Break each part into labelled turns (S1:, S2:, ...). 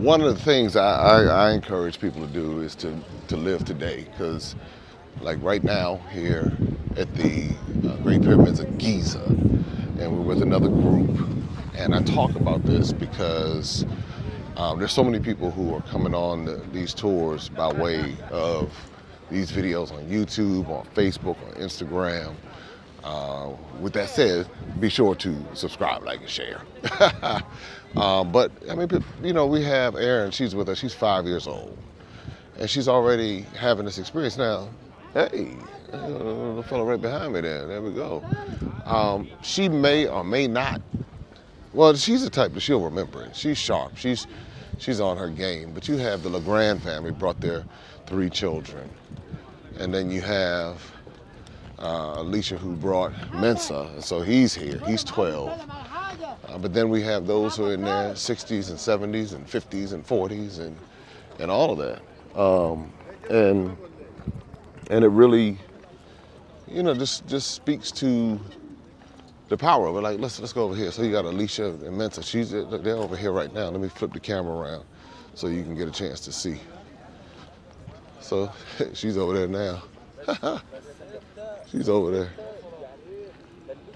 S1: one of the things I encourage people to do is to live today, because like right now here at the Great Pyramids of Giza, and we're with another group, and I talk about this because there's so many people who are coming on these tours by way of these videos on YouTube, on Facebook, on Instagram. With that said, be sure to subscribe, like, and share. But I mean, we have Erin. She's with us. She's 5 years old, and she's already having this experience now. Hey, the fellow right behind me there. There we go. She may or may not. Well, she's the type that she'll remember it. She's sharp. She's on her game. But you have the LeGrand family brought their 3 children, and then you have Alicia, who brought Mensa, so he's here. He's 12. But then we have those who are in their 60s and 70s and 50s and 40s and all of that. And it really, just speaks to the power of it. Like, let's go over here. So you got Alicia and Mensa. They're over here right now. Let me flip the camera around so you can get a chance to see. So she's over there now. She's over there.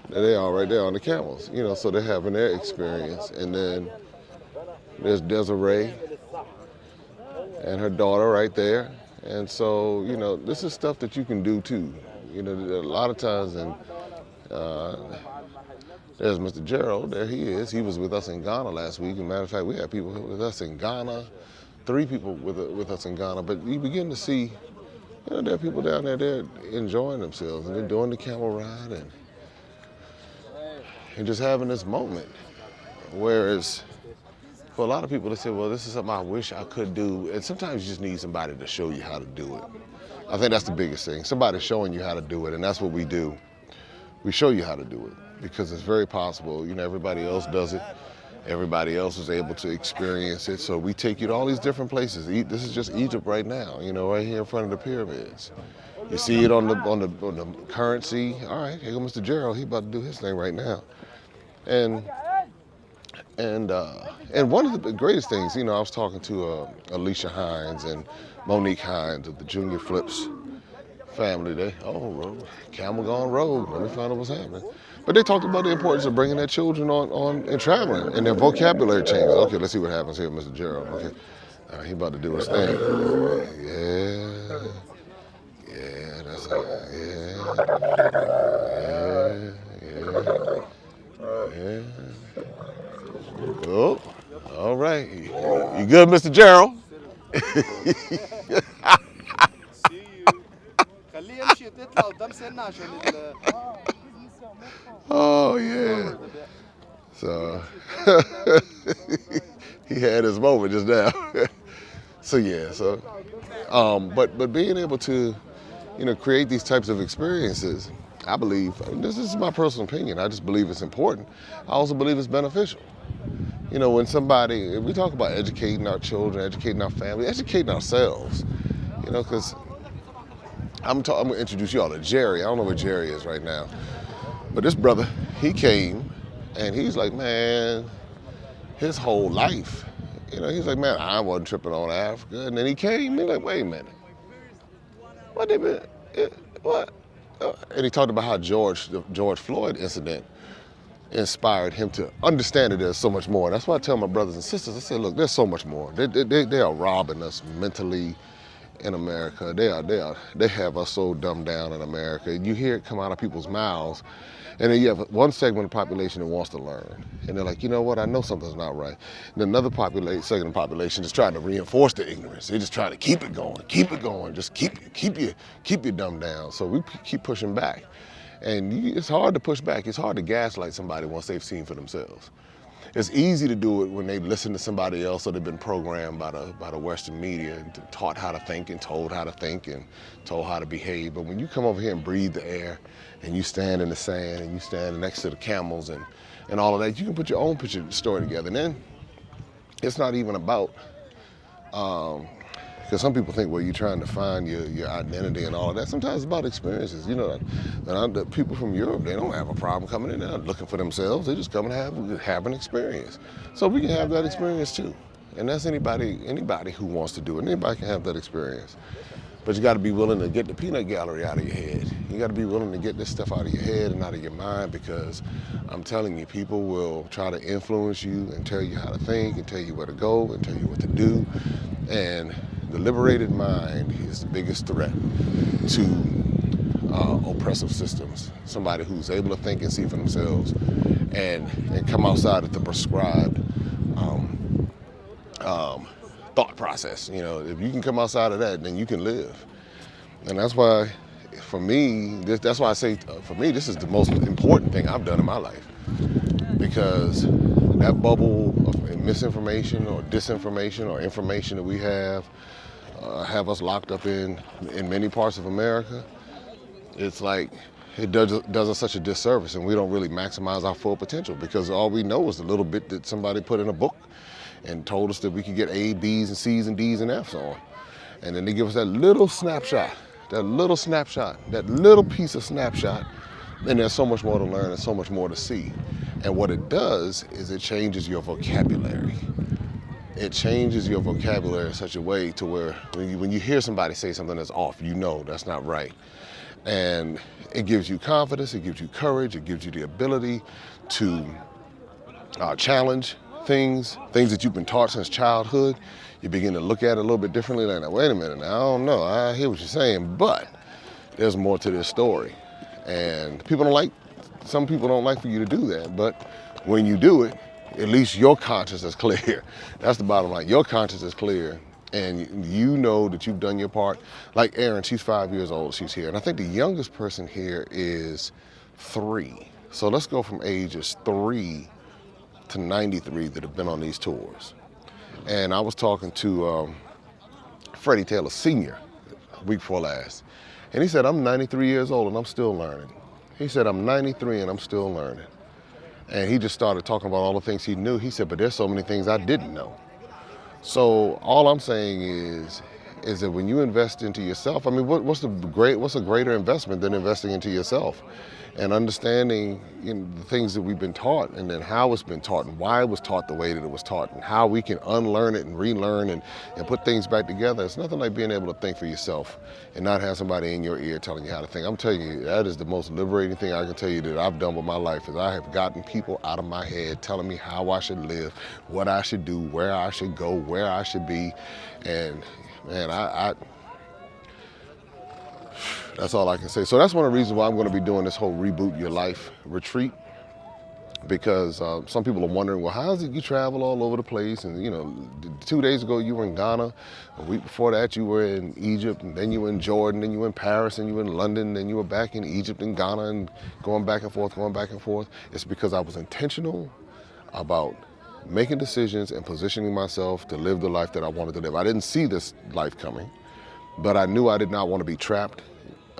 S1: There they are right there on the camels, so they're having their experience. And then there's Desiree and her daughter right there. And so, this is stuff that you can do too. A lot of times, and there's Mr. Gerald, there he is. He was with us in Ghana last week. As a matter of fact, we had people with us in Ghana, 3 people with us in Ghana. But you begin to see, there are people down there, they're enjoying themselves, and they're doing the camel ride and just having this moment. Whereas for a lot of people, they say, well, this is something I wish I could do. And sometimes you just need somebody to show you how to do it. I think that's the biggest thing. Somebody showing you how to do it, and that's what we do. We show you how to do it, because it's very possible. Everybody else does it. Everybody else is able to experience it. So we take you to all these different places. This is just Egypt right now, right here in front of the pyramids. You see it on the currency. All right, here goes Mr. Gerald. He about to do his thing right now. And one of the greatest things, I was talking to Alicia Hines and Monique Hines of the Junior Flips family. Camel gone rogue. Let me find out what's happening. But they talked about the importance of bringing their children on and traveling, and their vocabulary changes. Okay, let's see what happens here, Mr. Gerald. Okay, he about to do his thing. Yeah, that's yeah. Oh, all right. You good, Mr. Gerald? Oh, yeah. So, he had his moment just now. But being able to, create these types of experiences, I believe, this is my personal opinion, I just believe it's important. I also believe it's beneficial. When we talk about educating our children, educating our family, educating ourselves, because I'm going to introduce you all to Jerry. I don't know where Jerry is right now. But this brother, he came, and he's like, man, his whole life, he's like, man, I wasn't tripping on Africa. And then he came, and he's like, wait a minute. What? And he talked about how the George Floyd incident inspired him to understand that there's so much more. And that's why I tell my brothers and sisters, I say, look, there's so much more. They are robbing us mentally in America. They have us so dumbed down in America. You hear it come out of people's mouths, and then you have one segment of the population that wants to learn. And they're like, you know what, I know something's not right. And another segment of the population is trying to reinforce the ignorance. They just try to keep it going, just keep you dumbed down. So we keep pushing back. And it's hard to push back. It's hard to gaslight somebody once they've seen for themselves. It's easy to do it when they've listened to somebody else, or they've been programmed by the Western media and taught how to think and told how to think and told how to behave. But when you come over here and breathe the air, and you stand in the sand, and you stand next to the camels and all of that, you can put your own picture story together. And then it's not even about, because some people think, well, you're trying to find your identity and all of that. Sometimes it's about experiences. The people from Europe, they don't have a problem coming in. They're not looking for themselves. They just come and have an experience. So we can have that experience too. And that's anybody who wants to do it. Anybody can have that experience. But you got to be willing to get the peanut gallery out of your head. You got to be willing to get this stuff out of your head and out of your mind, because I'm telling you, people will try to influence you and tell you how to think and tell you where to go and tell you what to do. And the liberated mind is the biggest threat to oppressive systems. Somebody who's able to think and see for themselves and come outside of the prescribed thought process. You know, if you can come outside of that, then you can live. And that's why, for me, that's why I say, for me, this is the most important thing I've done in my life. Because that bubble of misinformation or disinformation or information that we have us locked up in many parts of America, it's like it does us such a disservice, and we don't really maximize our full potential, because all we know is the little bit that somebody put in a book and told us that we could get A, B's, and C's, and D's, and F's on. And then they give us that little snapshot, that little piece of snapshot, and there's so much more to learn and so much more to see. And what it does is it changes your vocabulary. It changes your vocabulary in such a way to where when you hear somebody say something that's off, you know that's not right. And it gives you confidence, it gives you courage, it gives you the ability to challenge things that you've been taught since childhood. You begin to look at it a little bit differently, like, wait a minute, now, I don't know, I hear what you're saying, but there's more to this story. And some people don't like for you to do that, but when you do it, at least your conscience is clear. That's the bottom line. Your conscience is clear, and you know that you've done your part. Like Erin, she's 5 years old, she's here. And I think the youngest person here is 3. So let's go from ages 3 to 93 that have been on these tours. And I was talking to Freddie Taylor Sr. week before last. And he said, I'm 93 years old and I'm still learning. He said, I'm 93 and I'm still learning. And he just started talking about all the things he knew. He said, but there's so many things I didn't know. So all I'm saying is that when you invest into yourself, I mean, what's a greater investment than investing into yourself? And understanding the things that we've been taught, and then how it's been taught, and why it was taught the way that it was taught, and how we can unlearn it and relearn and put things back together. It's nothing like being able to think for yourself and not have somebody in your ear telling you how to think. I'm telling you, that is the most liberating thing I can tell you that I've done with my life, is I have gotten people out of my head telling me how I should live, what I should do, where I should go, where I should be. And man, that's all I can say. So that's one of the reasons why I'm going to be doing this whole Reboot Your Life retreat, because some people are wondering, well, how is it you travel all over the place? And 2 days ago you were in Ghana, a week before that you were in Egypt, and then you were in Jordan, then you were in Paris, and you were in London, then you were back in Egypt and Ghana, and going back and forth. It's because I was intentional about making decisions and positioning myself to live the life that I wanted to live. I didn't see this life coming, but I knew I did not want to be trapped.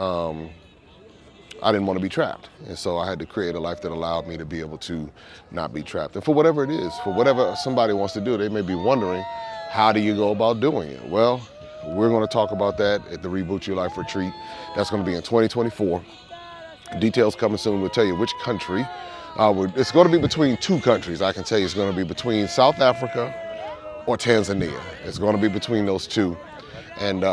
S1: I didn't want to be trapped. And so I had to create a life that allowed me to be able to not be trapped. And for whatever it is, for whatever somebody wants to do, they may be wondering, how do you go about doing it? Well, we're going to talk about that at the Reboot Your Life retreat. That's going to be in 2024. Details coming soon. We'll tell you which country. It's going to be between 2 countries. I can tell you it's going to be between South Africa or Tanzania. It's going to be between those 2. And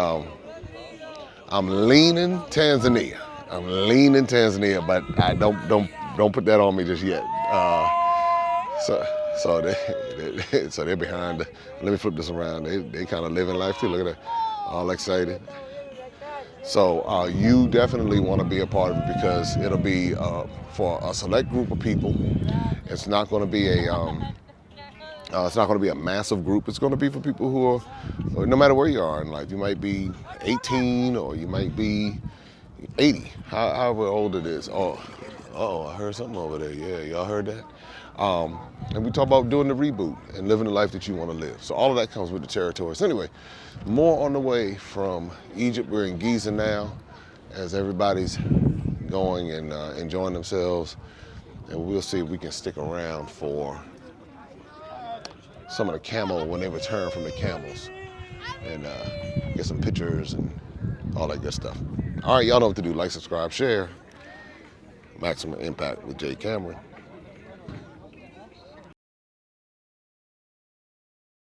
S1: I'm leaning Tanzania, but I don't put that on me just yet. So they're behind. Let me flip this around. They kind of living life too. Look at that, all excited. So you definitely want to be a part of it, because it'll be for a select group of people. It's not going to be a massive group. It's going to be for people who are, no matter where you are in life. You might be 18 or you might be 80, however old it is. Oh, I heard something over there. Yeah, y'all heard that? And we talk about doing the reboot and living the life that you want to live. So all of that comes with the territory. So anyway, more on the way from Egypt. We're in Giza now, as everybody's going and enjoying themselves. And we'll see if we can stick around for some of the camel when they return from the camels, and get some pictures and all that good stuff. All right, y'all know what to do. Like, subscribe, share. Maximum Impact with Jay Cameron.